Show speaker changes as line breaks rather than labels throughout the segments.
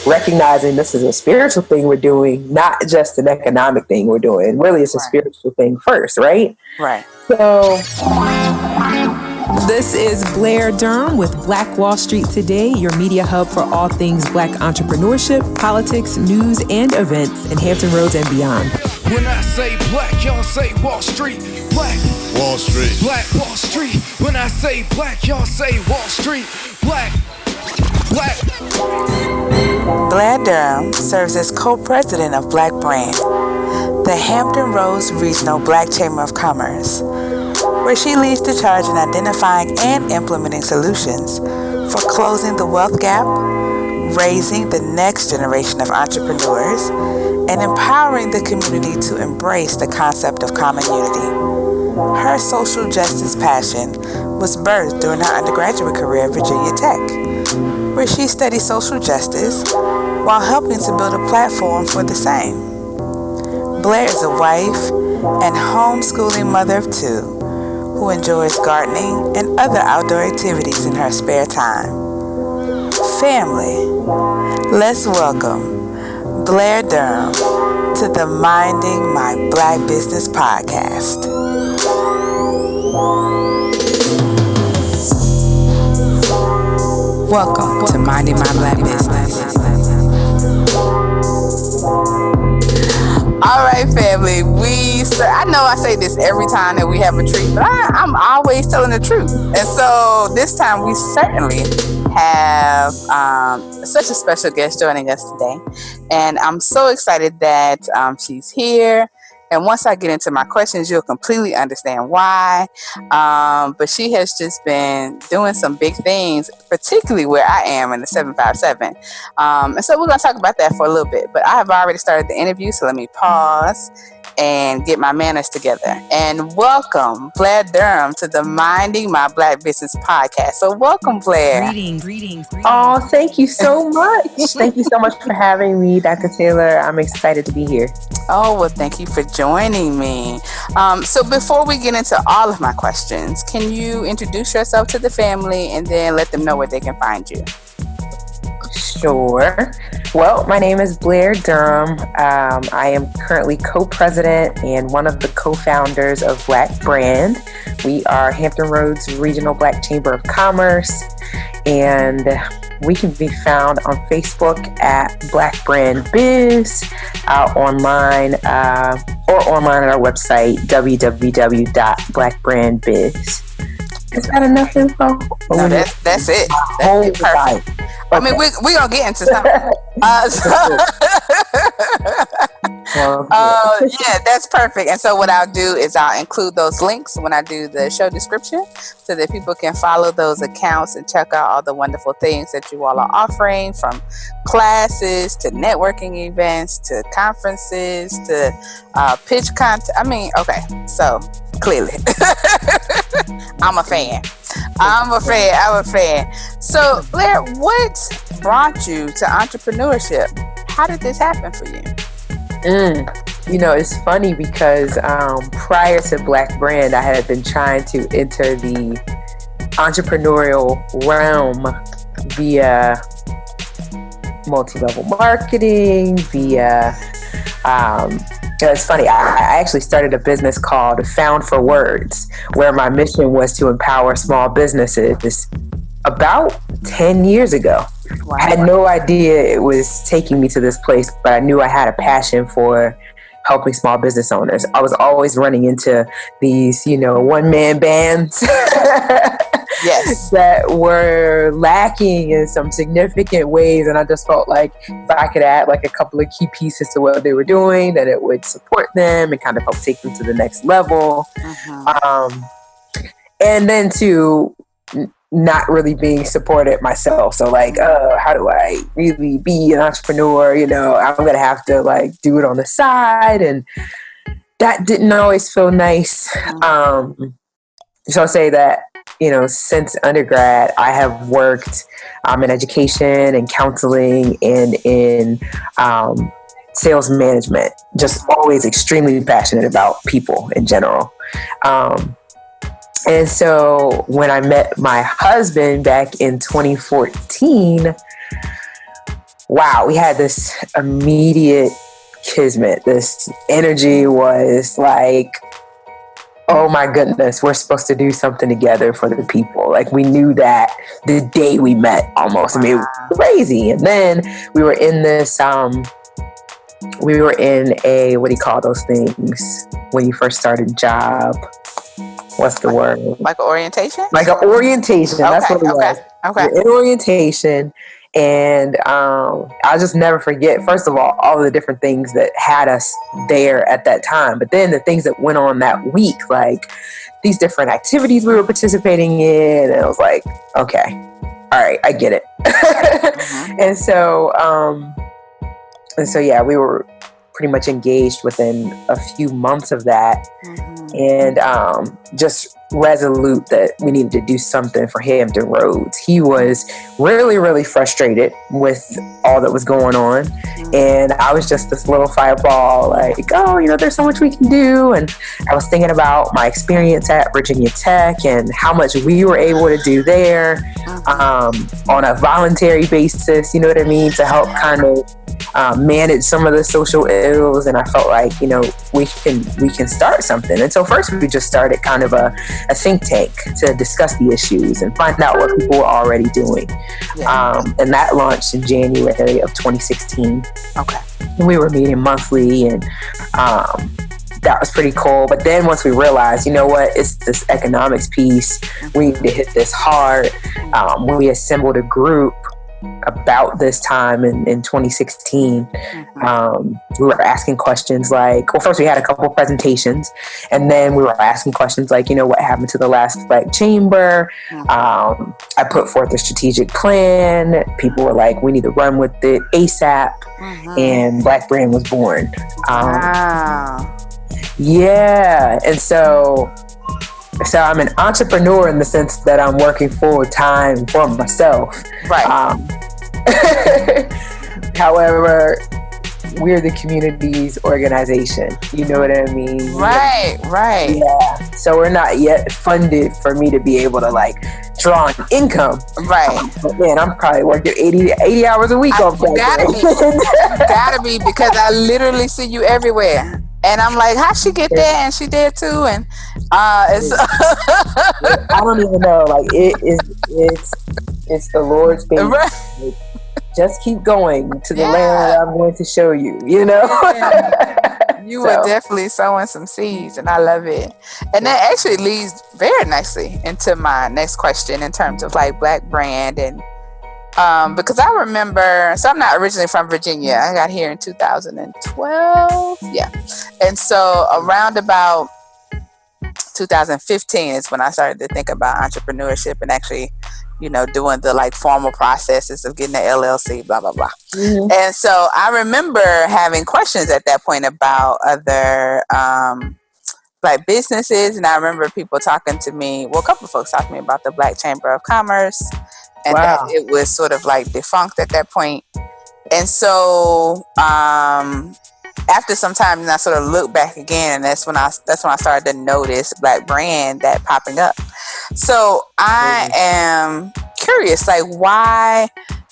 recognizing this is a spiritual thing we're doing, not just an economic thing we're doing. Really, it's a spiritual thing first, right?
Right.
So, this is Blair Durham with Black Wall Street Today, your media hub for all things Black entrepreneurship, politics, news, and events in Hampton Roads and beyond.
When I say black, y'all say Wall Street. Black Wall Street. Black Wall Street. When I say black, y'all say Wall Street. Black.
Blair Durham serves as co-president of Black Brand, the Hampton Roads Regional Black Chamber of Commerce, where she leads the charge in identifying and implementing solutions for closing the wealth gap, raising the next generation of entrepreneurs, and empowering the community to embrace the concept of common unity. Her social justice passion was birthed during her undergraduate career at Virginia Tech, where she studied social justice while helping to build a platform for the same. Blair is a wife and homeschooling mother of two who enjoys gardening and other outdoor activities in her spare time. Family, let's welcome Blair Durham to the Minding My Black Business podcast. Welcome to Minding My Black Business. All right, family. I know I say this every time that we have a treat, but I'm always telling the truth. And so this time we certainly have such a special guest joining us today. And I'm so excited that she's here. And once I get into my questions, you'll completely understand why. But she has just been doing some big things, particularly where I am in the 757. And so we're going to talk about that for a little bit. But I have already started the interview, so let me pause and get my manners together. And welcome Blair Durham to the Minding My Black Business podcast. So welcome, Blair.
Greetings. Oh, thank you so much. Thank you so much for having me, Dr. Taylor. I'm excited to be here.
Oh, well, thank you for joining me. So before we get into all of my questions, can you introduce yourself to the family and then let them know where they can find you?
Sure. Well, my name is Blair Durham. I am currently co-president and one of the co-founders of Black Brand. We are Hampton Roads Regional Black Chamber of Commerce, and we can be found on Facebook at Black Brand Biz, online or online at our website, www.blackbrandbiz. Is that enough info?
No, that's it. That's it. Perfect. Okay. I mean, we're going to get into something. Yeah, that's perfect. And so what I'll do is I'll include those links when I do the show description so that people can follow those accounts and check out all the wonderful things that you all are offering, from classes to networking events to conferences to pitch content. I mean, okay, so clearly I'm a fan. So Blair, what brought you to entrepreneurship? How did this happen for you?
It's funny because prior to Black Brand, I had been trying to enter the entrepreneurial realm via multi-level marketing, via it's funny, I actually started a business called Found for Words, where my mission was to empower small businesses about 10 years ago. Wow. I had no idea it was taking me to this place, but I knew I had a passion for helping small business owners. I was always running into these, one-man bands
yes,
that were lacking in some significant ways. And I just felt like if I could add like a couple of key pieces to what they were doing, that it would support them and kind of help take them to the next level. And then to not really being supported myself. So like, how do I really be an entrepreneur? I'm going to have to like do it on the side. And that didn't always feel nice. So I'll say that, since undergrad, I have worked in education and counseling and in sales management, just always extremely passionate about people in general. And so when I met my husband back in 2014, wow, we had this immediate kismet. This energy was like, oh my goodness, we're supposed to do something together for the people. Like, we knew that the day we met almost. I mean, it was crazy. And then we were in this, we were in a, what do you call those things when you first start a job? What's the word?
Like an orientation?
Like an orientation. That's what it was.
Okay.
We're in orientation. And I'll just never forget, first of all the different things that had us there at that time. But then the things that went on that week, like these different activities we were participating in. And I was like, okay, all right, I get it. And so, yeah, we were pretty much engaged within a few months of that. And just resolute that we needed to do something for Hampton Roads. He was really, really frustrated with all that was going on. And I was just this little fireball, like, oh, there's so much we can do. And I was thinking about my experience at Virginia Tech and how much we were able to do there on a voluntary basis, you know what I mean, to help kind of manage some of the social ills. And I felt like, we can start something. And so first we just started kind of a think tank to discuss the issues and find out what people were already doing. And that launched in January of 2016.
Okay.
We were meeting monthly, and that was pretty cool. But then once we realized, it's this economics piece, we need to hit this hard. We assembled a group about this time in 2016. We were asking questions like, well, first we had a couple presentations, and then we were asking questions like, what happened to the last Black Chamber? I put forth a strategic plan. People were like, we need to run with it ASAP. And Black Brand was born. Yeah. And so I'm an entrepreneur in the sense that I'm working full time for myself.
Right.
However, we're the community's organization. You know what I mean?
Right.
Yeah. So we're not yet funded for me to be able to draw an income.
Right.
But man, I'm probably working 80 hours a week off that.
Gotta be, because I literally see you everywhere. And I'm like, how'd she get there? And she did too. And it's
I don't even know. It's the Lord's baby. Right. Just keep going to the land that I'm going to show you. You were definitely
sowing some seeds, and I love it. And that actually leads very nicely into my next question in terms of Black Brand. And because I remember, so I'm not originally from Virginia. I got here in 2012. Yeah. And so around about 2015 is when I started to think about entrepreneurship and actually, doing the formal processes of getting the LLC, blah, blah, blah. And so I remember having questions at that point about other businesses. And I remember people talking to me, a couple of folks talking to me about the Black Chamber of Commerce. And that it was sort of defunct at that point. And so after some time, I sort of looked back again, and that's when I started to notice Black Brand that popping up. So I am curious, why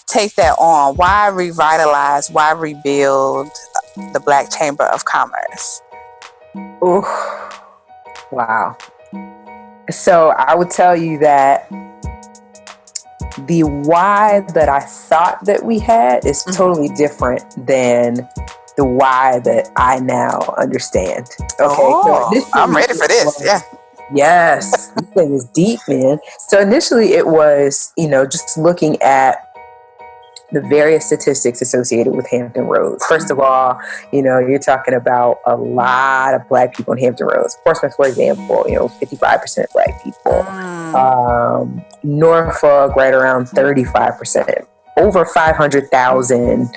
take that on? Why revitalize? Why rebuild the Black Chamber of Commerce?
Ooh, wow. So I would tell you that the why that I thought that we had is totally different than the why that I now understand. Okay, so
I'm ready for this. Yeah.
Yes, this thing is deep, man. So initially it was, just looking at the various statistics associated with Hampton Roads. First of all, you're talking about a lot of Black people in Hampton Roads. Portsmouth, for example, 55% Black people. Norfolk, right around 35%. Over 500,000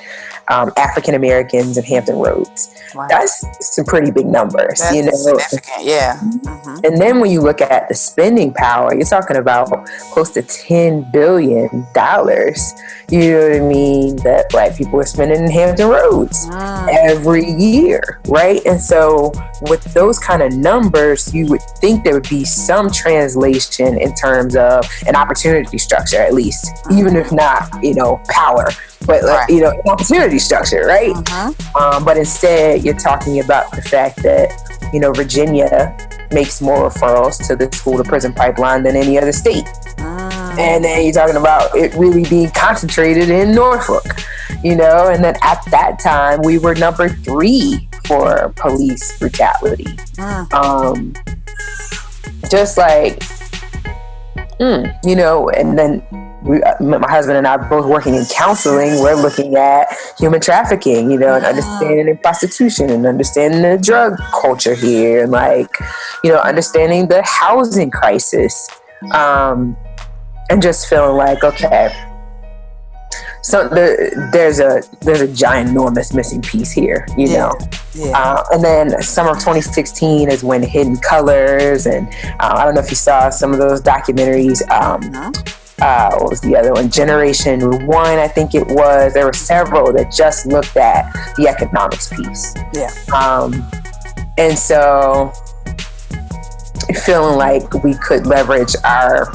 African Americans in Hampton Roads. Wow. That's some pretty big numbers.
That's significant, yeah.
And then when you look at the spending power, you're talking about close to $10 billion. You know what I mean? That Black people are spending in Hampton Roads every year, right? And so with those kind of numbers, you would think there would be some translation in terms of an opportunity structure, at least, even if not, power. but
Right.
an opportunity structure, right? But instead, you're talking about the fact that Virginia makes more referrals to the school to prison pipeline than any other state. And then you're talking about it really being concentrated in Norfolk, and then at that time we were number 3 for police brutality. Just like, and then my husband and I both working in counseling, we're looking at human trafficking, and understanding prostitution and understanding the drug culture here and understanding the housing crisis. And just feeling like, okay, so there's a ginormous missing piece here, and then summer of 2016 is when Hidden Colors, and I don't know if you saw some of those documentaries. What was the other one? Generation One, I think it was. There were several that just looked at the economics piece. And so feeling like we could leverage our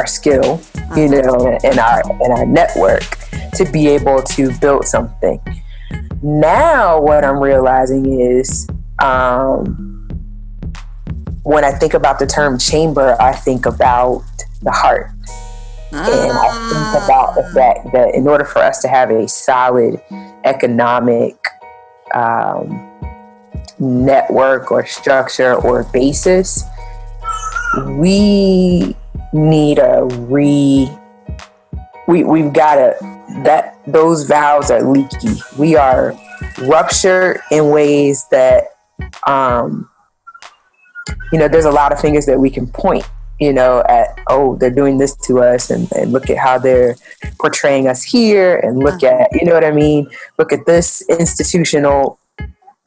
skill, and our network to be able to build something. Now, what I'm realizing is, when I think about the term chamber, I think about the heart, and I think about the fact that in order for us to have a solid economic network or structure or basis, we need we've got that those valves are leaky. We are ruptured in ways that there's a lot of fingers that we can point at, they're doing this to us, and look at how they're portraying us here, and look at look at this institutional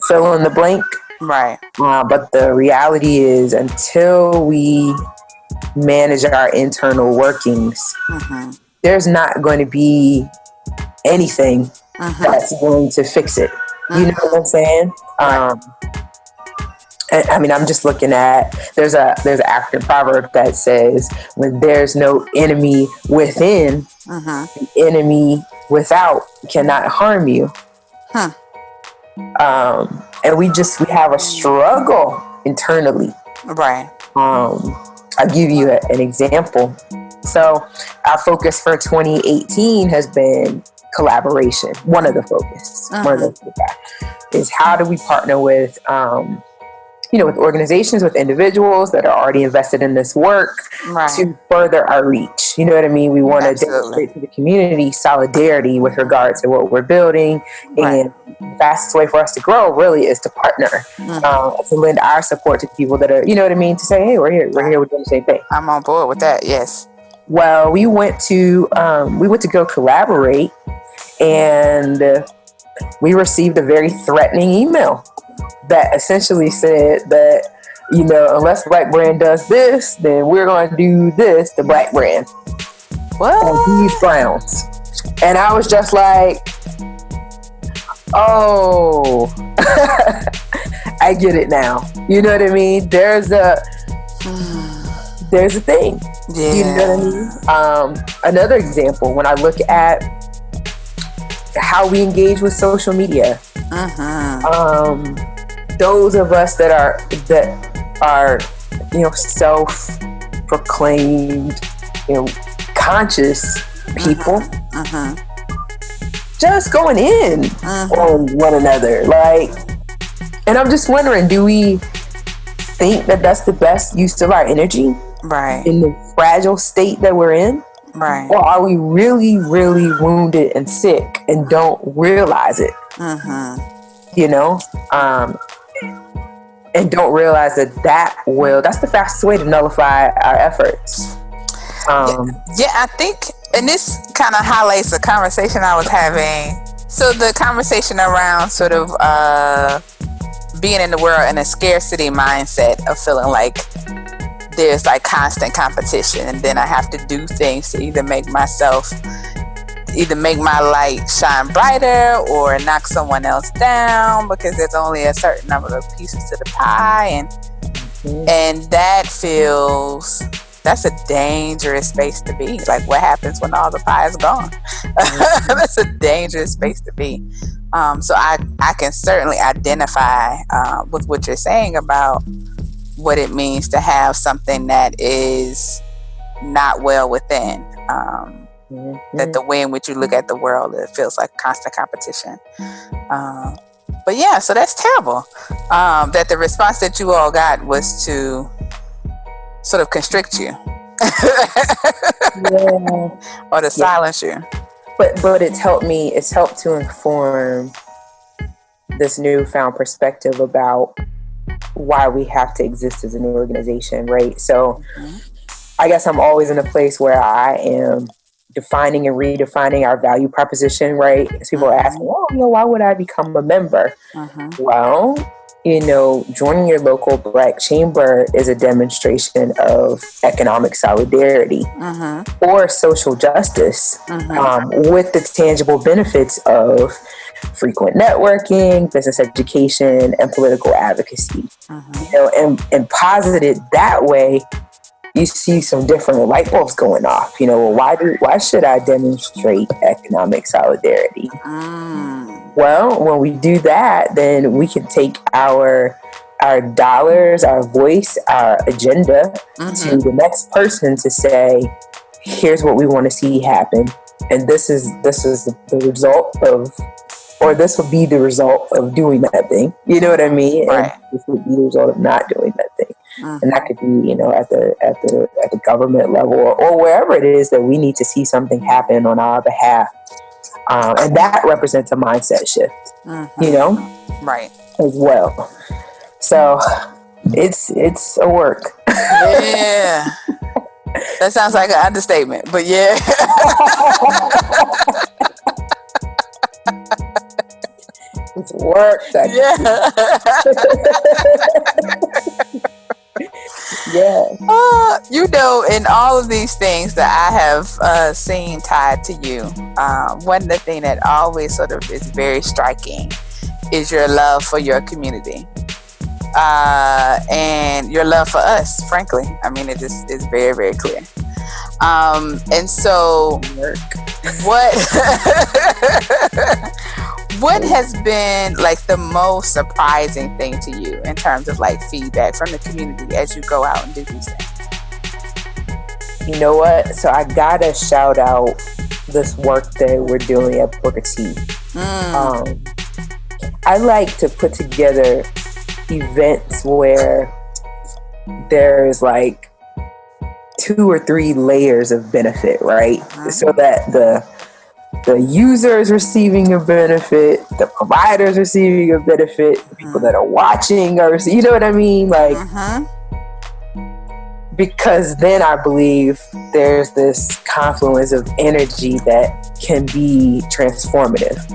fill in the blank,
right?
But the reality is, until we manage our internal workings, there's not going to be anything that's going to fix it. You know what I'm saying? I'm just looking at, there's an African proverb that says, when there's no enemy within, the enemy without cannot harm you. And we have a struggle internally.
Right.
I'll give you an example. So our focus for 2018 has been collaboration. One of the focus is how do we partner with, with organizations, with individuals that are already invested in this work, to further our reach. You know what I mean? We want to demonstrate to the community solidarity with regards to what we're building. And the fastest way for us to grow really is to partner, to lend our support to people that are, to say, hey, we're here, we're doing the same thing.
I'm on board with that. Yes.
Well, we went to go collaborate, and we received a very threatening email that essentially said that, unless Black Brand does this, then we're going to do this to Black Brand.
What?
On these grounds. And I was just like, oh, I get it now. You know what I mean? There's a thing.
Yeah.
You know what I mean? Another example, when I look at how we engage with social media, those of us that are self-proclaimed, conscious people, just going in on one another, and I'm just wondering, do we think that that's the best use of our energy,
right,
in the fragile state that we're in,
right,
or are we really, really wounded and sick and don't realize it? And don't realize that's the fastest way to nullify our efforts.
I think, and this kind of highlights the conversation I was having. So the conversation around sort of being in the world in a scarcity mindset of feeling like there's like constant competition, and then I have to do things to either make my light shine brighter or knock someone else down, because there's only a certain number of pieces to the pie, and that feels That's a dangerous space to be. Like, what happens when all the pie is gone? That's a dangerous space to be. So I can certainly identify with what you're saying about what it means to have something that is not well within. That the way in which you look at the world, it feels like constant competition. But yeah, so that's terrible. That the response that you all got was to sort of constrict you. Or to silence you.
But it's helped to inform this newfound perspective about why we have to exist as an organization, right? So I guess I'm always in a place where I am defining and redefining our value proposition, right? So people are asking, why would I become a member? Well, joining your local Black chamber is a demonstration of economic solidarity or social justice with the tangible benefits of frequent networking, business education, and political advocacy. And posited that way, you see some different light bulbs going off. Why should I demonstrate economic solidarity? Well, when we do that, then we can take our dollars, our voice, our agenda to the next person to say, here's what we want to see happen. And this is the result of, or this will be the result of doing that thing. You know what I mean?
Right.
And this would be the result of not doing that thing. And that could be, at the government level or wherever it is that we need to see something happen on our behalf. And that represents a mindset shift,
right,
as well. So it's a work.
Yeah. That sounds like an understatement, but yeah.
It's work. Yeah.
In all of these things that I have seen tied to you, one of the things that always sort of is very striking is your love for your community. And your love for us, frankly. I mean, it just is very, very clear. And so what has been like the most surprising thing to you in terms of like feedback from the community as you go out and do these things?
You know what? So I gotta shout out this work that we're doing at Booker T. I like to put together events where there's like 2 or 3 layers of benefit, right? So that the user is receiving a benefit, the provider is receiving a benefit, the people that are watching are, you know what I mean? Like, because then I believe there's this confluence of energy that can be transformative.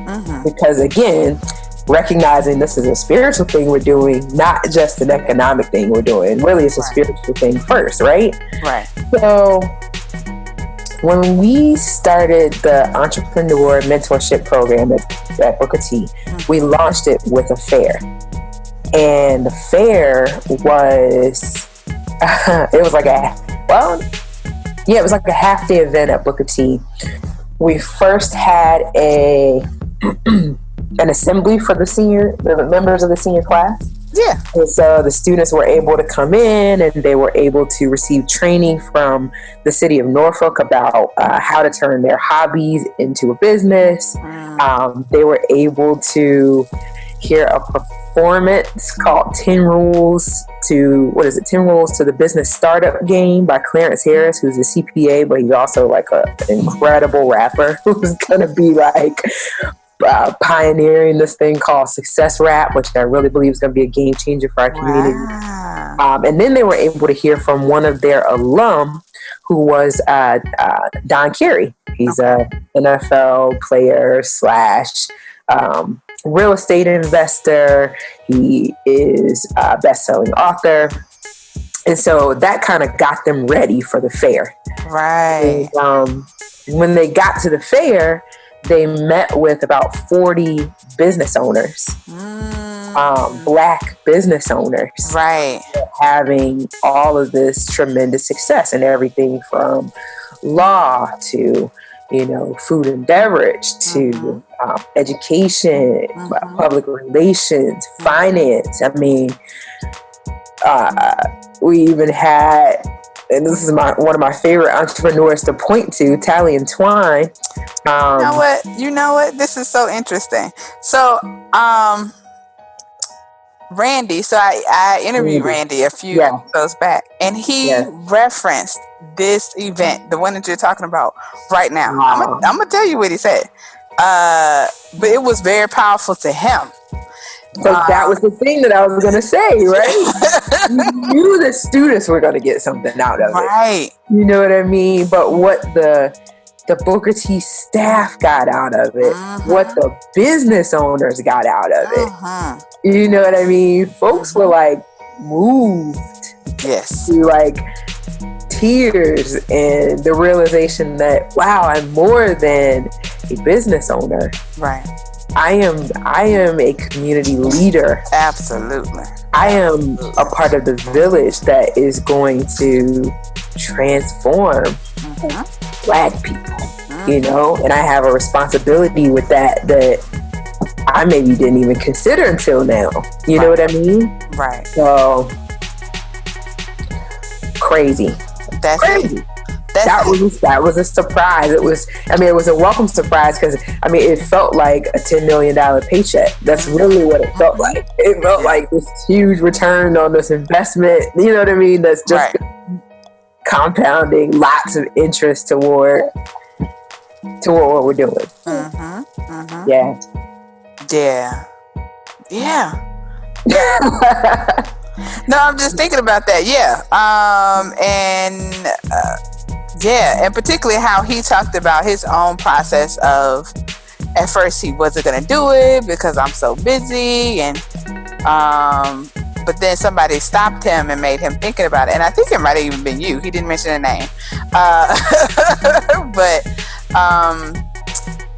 Because again, recognizing this is a spiritual thing we're doing, not just an economic thing we're doing. Really, it's a spiritual thing first, right?
Right.
So when we started the entrepreneur mentorship program at Booker T, we launched it with a fair. And the fair was, it was like a half-day event at Booker T. We first had an assembly for the members of the senior class.
Yeah.
And so the students were able to come in and they were able to receive training from the city of Norfolk about how to turn their hobbies into a business. They were able to hear a performance called 10 Rules to the Business Startup Game by Clarence Harris, who's a CPA, but he's also like an incredible rapper who's going to be like pioneering this thing called Success Rap, which I really believe is going to be a game changer for our community. And then they were able to hear from one of their alum, who was Don Carey. He's a NFL player / real estate investor. He is a best-selling author. And so that kind of got them ready for the fair.
Right.
And, when they got to the fair, they met with about 40 business owners Black business owners,
right,
having all of this tremendous success in everything from law to, food and beverage to education, public relations, finance. I mean, we even had, and this is one of my favorite entrepreneurs to point to, Tally and Twine.
You know what? This is so interesting. So, Randy, so I interviewed Randy a few episodes back, and he referenced this event, the one that you're talking about right now.
Wow.
I'm gonna tell you what he said, but it was very powerful to him.
So that was the thing that I was going to say, right? You knew the students were going to get something out of it.
Right.
You know what I mean? But what the Booker T staff got out of it, what the business owners got out of it. You know what I mean? Folks were like moved.
Yes.
To like tears and the realization that, wow, I'm more than a business owner.
Right.
I am a community leader.
Absolutely.
I am a part of the village that is going to transform Black people, and I have a responsibility with that I maybe didn't even consider until now. You know what I mean?
Right.
So crazy.
That's
crazy.
It.
That was a surprise. It was a welcome surprise because it felt like a $10 million paycheck. That's really what it felt like. It felt like this huge return on this investment. You know what I mean? That's just compounding lots of interest toward what we're doing. Yeah.
No, I'm just thinking about that. And particularly how he talked about his own process of, at first he wasn't going to do it because I'm so busy, and but then somebody stopped him and made him thinking about it, and I think it might have even been you. He didn't mention a name,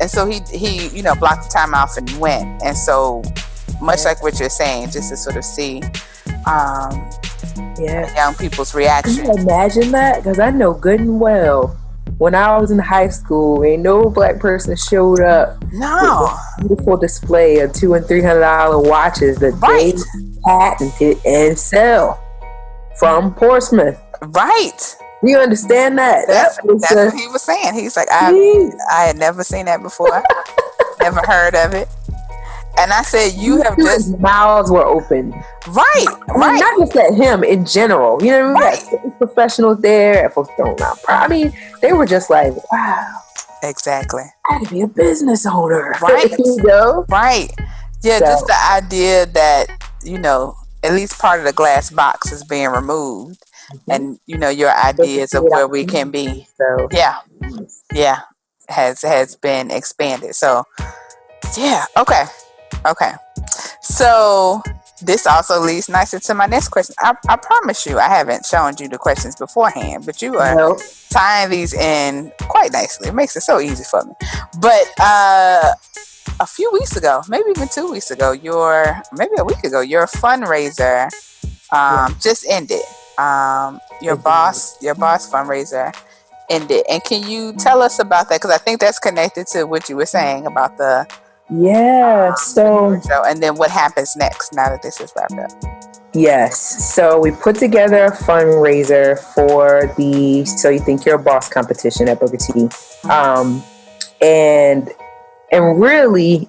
and so he blocked the time off and went. And so much like what you're saying, just to sort of see young people's reaction.
Can you imagine that? Because I know good and well when I was in high school, ain't no Black person showed up.
No.
With a beautiful display of $200 and $300 watches that they patented and sell from Portsmouth.
Right.
You understand that?
That's what he was saying. He's like, I had never seen that before. Never heard of it. And I said,
his mouths were open.
Right.
Not just at him, in general. You know what I mean? Right. Professionals there, folks don't know. They were just like, wow.
Exactly.
I had to be a business owner.
Right. Right. Yeah,
so,
just the idea that, at least part of the glass box is being removed. And, your ideas of where we can be.
So,
has been expanded. So, okay. So this also leads nicely to my next question. I promise you, I haven't shown you the questions beforehand, but you are tying these in quite nicely. It makes it so easy for me. But a few weeks ago, maybe even 2 weeks ago, maybe a week ago, your fundraiser just ended. Your boss fundraiser ended. And can you tell us about that? Because I think that's connected to what you were saying about the and then what happens next now that this is wrapped up.
Yes. So we put together a fundraiser for the So You Think You're a Boss competition at Booker T. And really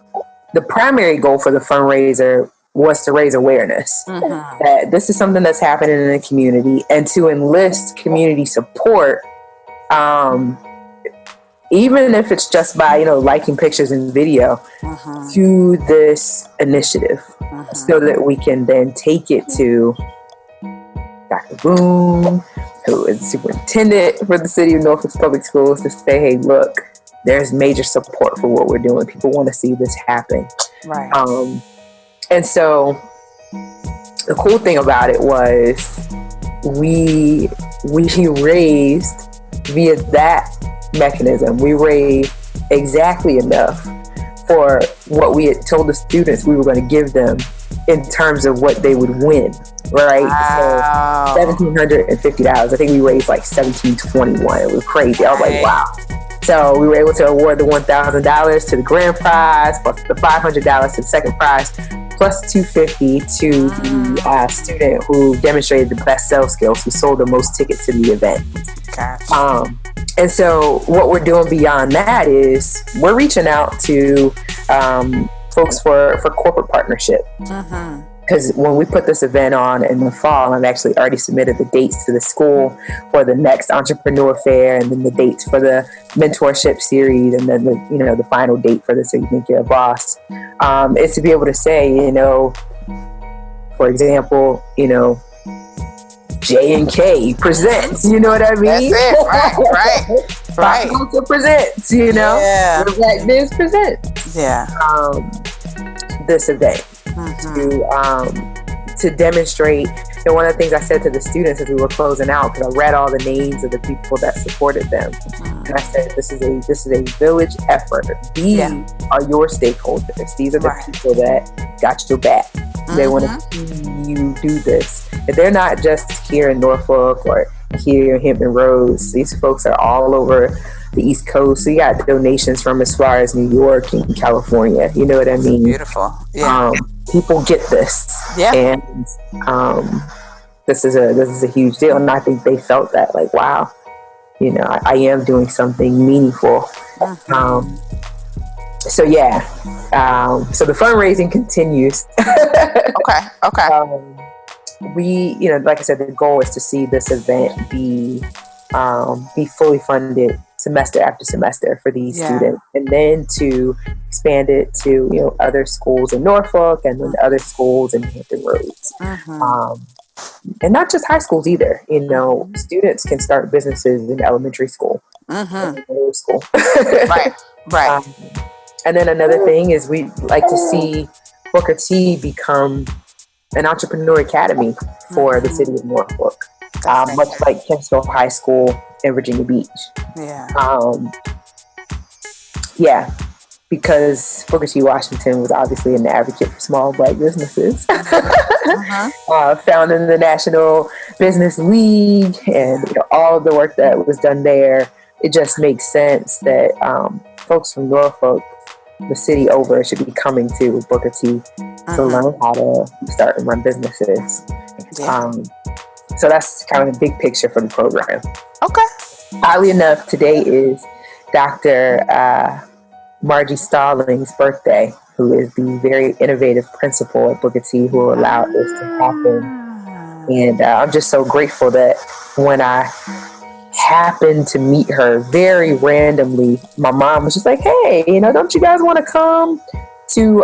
the primary goal for the fundraiser was to raise awareness that this is something that's happening in the community, and to enlist community support, even if it's just by, liking pictures and video to this initiative, so that we can then take it to Dr. Boone, who is the superintendent for the city of Norfolk Public Schools, to say, hey, look, there's major support for what we're doing. People want to see this happen.
Right.
And so the cool thing about it was we raised via that mechanism, we raised exactly enough for what we had told the students we were going to give them in terms of what they would win, right?
Wow.
So $1,750. I think we raised like $1,721. It was crazy. I was like, wow. So we were able to award the $1,000 to the grand prize, plus the $500 to the second prize, plus $250 to the student who demonstrated the best sales skills, who sold the most tickets to the event.
Gotcha.
And so what we're doing beyond that is we're reaching out to folks for corporate partnership. Because when we put this event on in the fall, I've actually already submitted the dates to the school for the next entrepreneur fair, and then the dates for the mentorship series, and then the final date for the So You Think You're a Boss. Is to be able to say, for example, J&K presents, you know what I mean?
That's it, right.
Culture presents,
Yeah.
Black Biz presents.
Yeah.
This event to demonstrate. And one of the things I said to the students as we were closing out, because I read all the names of the people that supported them, and I said, this is a village effort. These are your stakeholders. These are the people that got your back. They want to see you do this. And they're not just here in Norfolk or here in Hampton Roads. These folks are all over the East Coast. So you got donations from as far as New York and California. You know what I mean?
Beautiful. Yeah.
People get this. Yeah. And this is a huge deal. And I think they felt that, like, wow, I am doing something meaningful. So yeah. So the fundraising continues.
Okay.
We, like I said, the goal is to see this event be fully funded semester after semester for these students, and then to expand it to other schools in Norfolk, and then other schools in Hampton Roads, and not just high schools either. Students can start businesses in elementary school, middle school,
right.
And then another thing is we like to see Booker T become an entrepreneur academy for the city of Norfolk, much like Kempsville High School in Virginia Beach. Because Booker T. Washington was obviously an advocate for small Black businesses, founding the National Business League, and all of the work that was done there. It just makes sense that folks from Norfolk, the city over, should be coming to Booker T to learn how to start and run businesses. So that's kind of the big picture for the program.
Okay.
Oddly enough, today is Dr. Margie Stallings' birthday, who is the very innovative principal at Booker T, who allowed this to happen. And I'm just so grateful that when I happened to meet her very randomly, my mom was just like, hey, don't you guys want to come to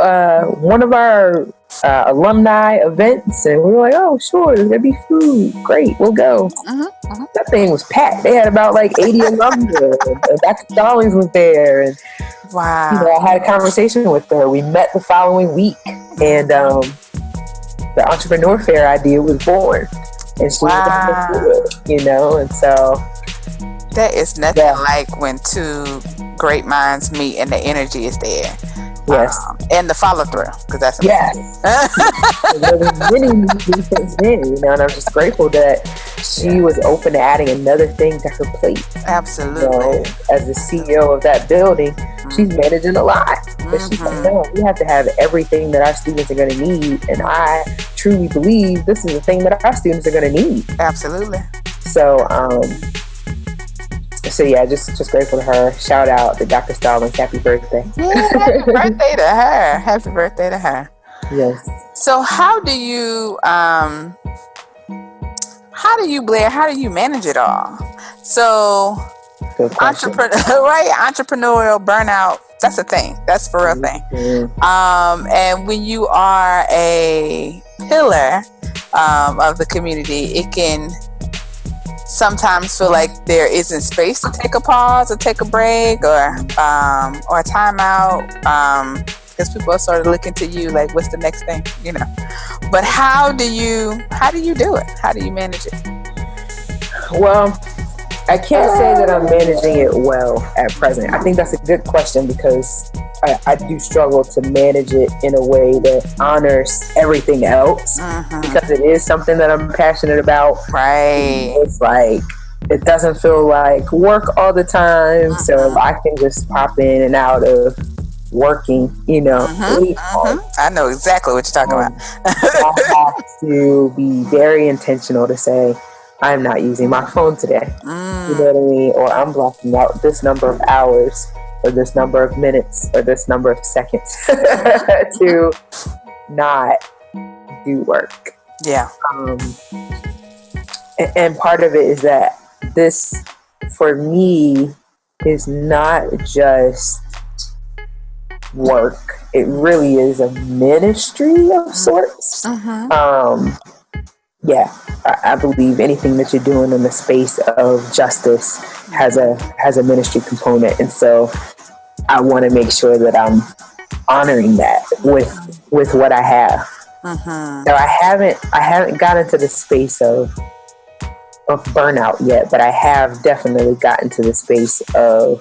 one of our alumni events? And we were like, oh, sure, there's gonna be food. Great, we'll go. That thing was packed. They had about like 80 alumni. And Dr. Stallings was there, and I had a conversation with her. We met the following week, and the entrepreneur fair idea was born, and she was able to do it, and so
that is nothing like when two great minds meet and the energy is there.
Yes.
And the follow through, because that's
there was many meetings since then, and I'm just grateful that she was open to adding another thing to her plate.
Absolutely.
As the CEO of that building, she's managing a lot. But she's like, no, we have to have everything that our students are going to need, and I truly believe this is the thing that our students are going to need.
Absolutely.
So, just grateful to her. Shout out to Dr. Stallings. Happy birthday.
Yeah, happy birthday to her. Happy birthday to her.
Yes.
So how do you, Blair, how do you manage it all? So entrepreneurial burnout, that's a thing. That's for real thing. And when you are a pillar of the community, it can sometimes feel like there isn't space to take a pause or take a break or a timeout, because people are sort of looking to you like, what's the next thing, But how do you do it? How do you manage it?
Well, I can't say that I'm managing it well at present. I think that's a good question, because I do struggle to manage it in a way that honors everything else, because it is something that I'm passionate about.
Right.
It's like, it doesn't feel like work all the time, so I can just pop in and out of working,
I know exactly what you're talking about.
I have to be very intentional to say, I'm not using my phone today. You know what I mean? Or I'm blocking out this number of hours, or this number of minutes, or this number of seconds to not do work.
Yeah.
And part of it is that this, for me, is not just work. It really is a ministry of sorts. I believe anything that you're doing in the space of justice has a ministry component, and so I want to make sure that I'm honoring that with what I have. Now, I haven't gotten to the space of burnout yet, but I have definitely gotten to the space of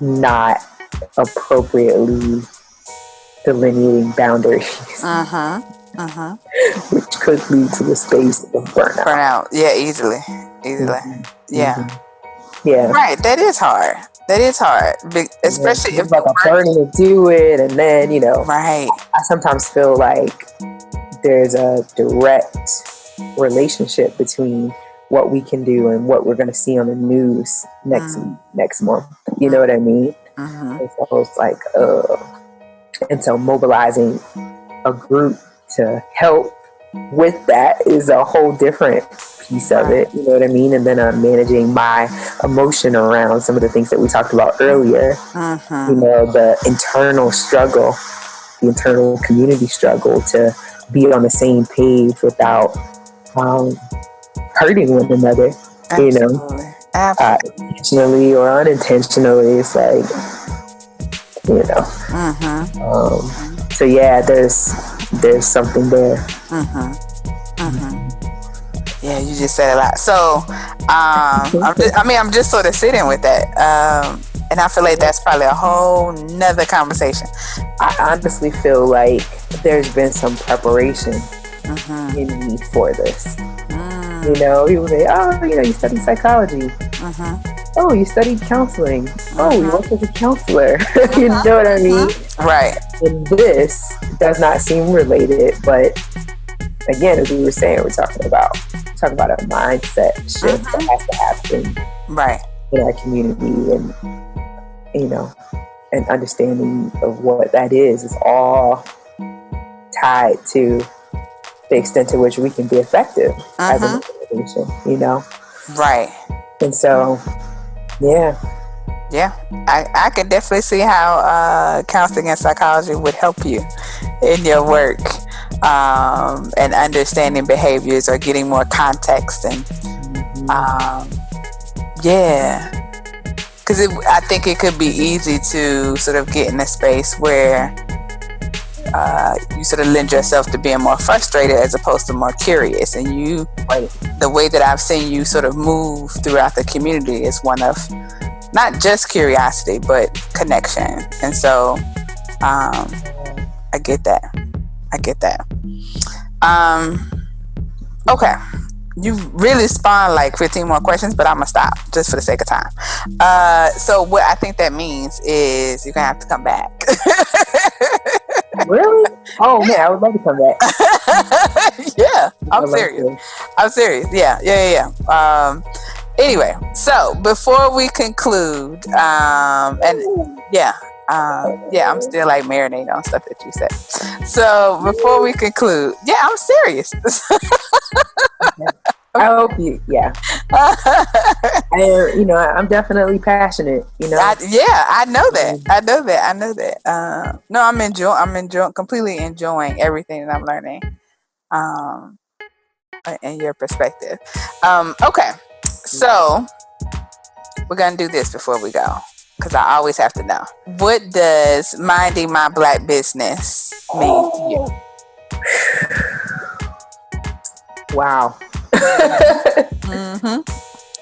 not appropriately delineating boundaries, which could lead to the space of burnout.
Yeah, easily. Yeah. Right. That is hard. Especially if
it's like a burden to do it, and then
right.
I sometimes feel like there's a direct relationship between what we can do and what we're going to see on the news next month. You know what I mean? And so it's like, and so mobilizing a group to help with that is a whole different piece of it. You know what I mean? And then I'm managing my emotion around some of the things that we talked about earlier. The internal struggle, the internal community struggle to be on the same page without hurting one another.
Absolutely.
Intentionally or unintentionally. It's like, so yeah, there's something there.
Yeah, you just said a lot. So I'm just sort of sitting with that, and I feel like that's probably a whole nother conversation.
I honestly feel like there's been some preparation in me for this. People say, you study psychology. Oh, you studied counseling. Oh, you worked as a counselor. You know what I mean?
Right.
And this does not seem related, but again, as we were saying, we're talking about a mindset shift that has to happen,
right,
in our community, and and understanding of what that is all tied to the extent to which we can be effective as an organization.
Right.
And so, yeah,
I can definitely see how counseling and psychology would help you in your work. And understanding behaviors or getting more context, and because I think it could be easy to sort of get in a space where you sort of lend yourself to being more frustrated as opposed to more curious, and the way that I've seen you sort of move throughout the community is one of not just curiosity but connection, and so I get that. Okay. You really spawned like 15 more questions, but I'm gonna stop just for the sake of time. So what I think that means is you're gonna have to come back.
Really? Oh man, I would love to come back.
Yeah, I'm serious. Yeah. Anyway, so before we conclude, I'm still like marinating on stuff that you said. So before we conclude, I'm serious.
I hope you, I'm definitely passionate,
I know that. No, I'm enjoying, completely enjoying everything that I'm learning, and your perspective. Okay, so we're gonna do this before we go, because I always have to know. What does minding my Black business mean to you?
Wow.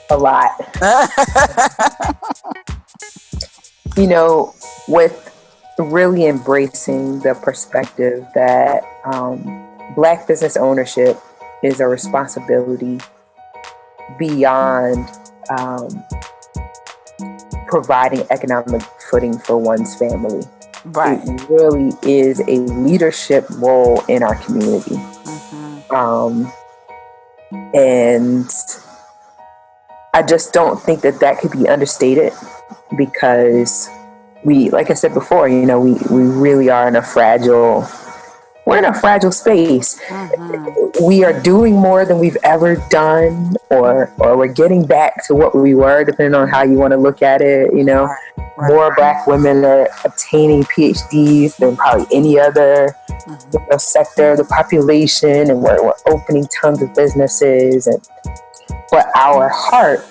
A lot. with really embracing the perspective that Black business ownership is a responsibility beyond providing economic footing for one's family.
Right.
It really is a leadership role in our community. And I just don't think that could be understated, because like I said before, we really are in a fragile space. We are doing more than we've ever done, or we're getting back to what we were, depending on how you want to look at it. More Black women are obtaining PhDs than probably any other sector of the population, and we're opening tons of businesses, but our heart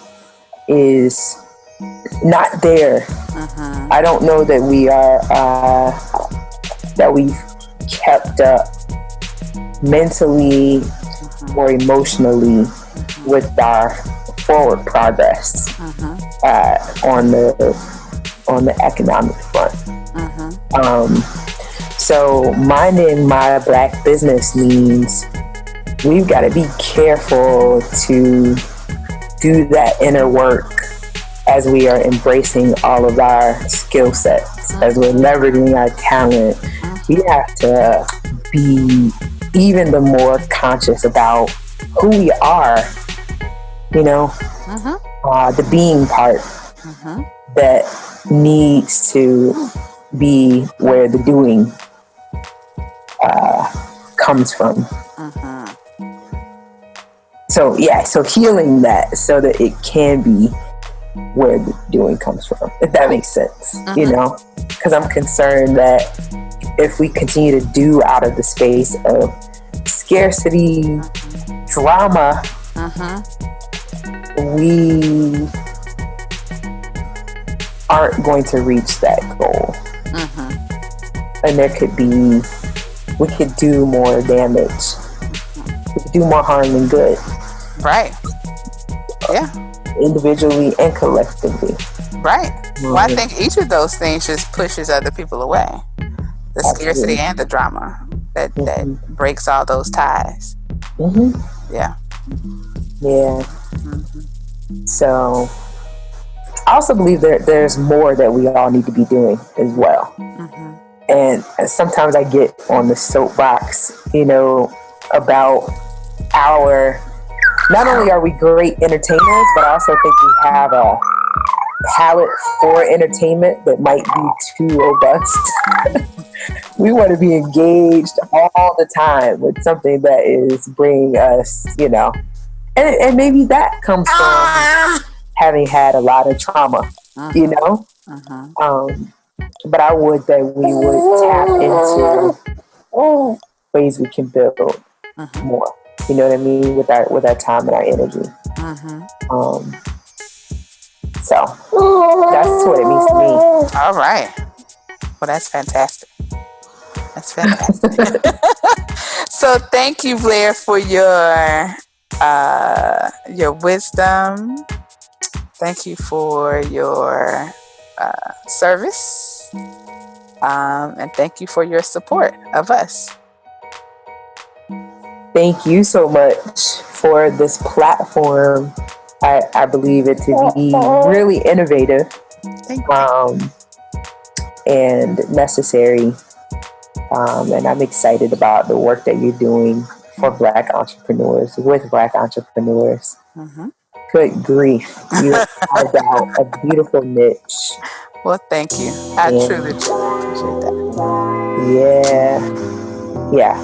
is not there. I don't know that we are that we've kept up mentally or emotionally with our forward progress on the economic front. So minding my Black business means we've got to be careful to do that inner work as we are embracing all of our skill sets, as we're leveraging our talent. We have to be even the more conscious about who we are, the being part that needs to be where the doing comes from. So healing that so that it can be where the doing comes from, if that makes sense, because I'm concerned that if we continue to do out of the space of scarcity, drama, we aren't going to reach that goal. And we could do more damage. We could do more harm than good.
Right. Yeah.
Individually and collectively.
Right. Well, I think each of those things just pushes other people away. The scarcity and the drama that breaks all those ties. Yeah. So I also believe there's more that we all need to be doing as well. And sometimes I get on the soapbox, about not only are we great entertainers, but I also think we have a palette for entertainment that might be too robust. We want to be engaged all the time with something that is bringing us, and maybe that comes from having had a lot of trauma, but I would that we would tap into ways we can build more. You know what I mean? With our time and our energy. So that's what it means to me. All right. Well, that's fantastic. So thank you, Blair, for your wisdom. Thank you for your service. And thank you for your support of us.
Thank you so much for this platform. I believe it to be really innovative and necessary. And I'm excited about the work that you're doing for Black entrepreneurs, with Black entrepreneurs. Good grief. You have carved out a beautiful niche.
Well, thank you. I truly appreciate that.
Yeah.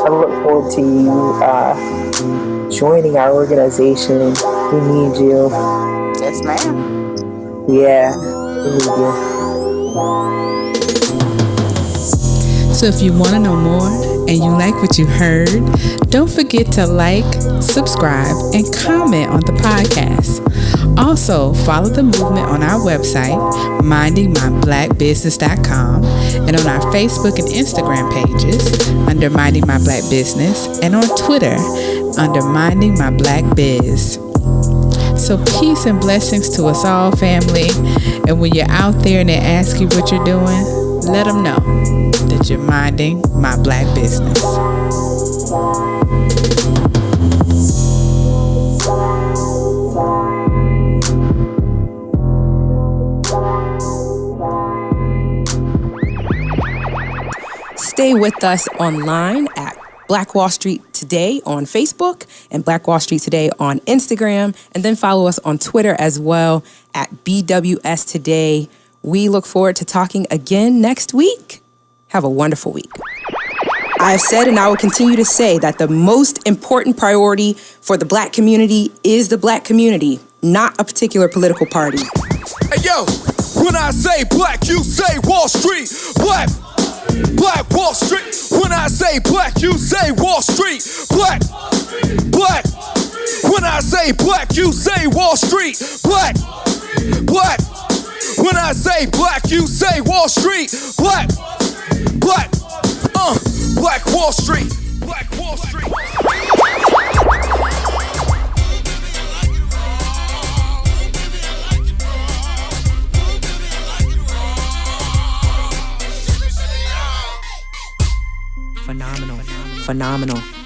I look forward to you joining our organization. We need you.
Yes, ma'am.
Yeah, we need you.
So if you want to know more and you like what you heard, don't forget to like, subscribe, and comment on the podcast. Also, follow the movement on our website, mindingmyblackbusiness.com, and on our Facebook and Instagram pages under Minding My Black Business, and on Twitter under Minding My Black Biz. So peace and blessings to us all, family. And when you're out there and they ask you what you're doing, let them know that you're minding my Black business.
Stay with us online at Black Wall Street Today on Facebook and Black Wall Street Today on Instagram, and then follow us on Twitter as well at BWS Today. We look forward to talking again next week. Have a wonderful week. I have said and I will continue to say that the most important priority for the Black community is the Black community, not a particular political party.
Hey yo, when I say Black, you say Wall Street. Black Wall Street. When I say Black, you say Wall Street. Black. When I say Black, you say Wall Street. Black. When I say Black, you say Wall Street. Black. Black Wall Street. Black Wall Street.
Phenomenal.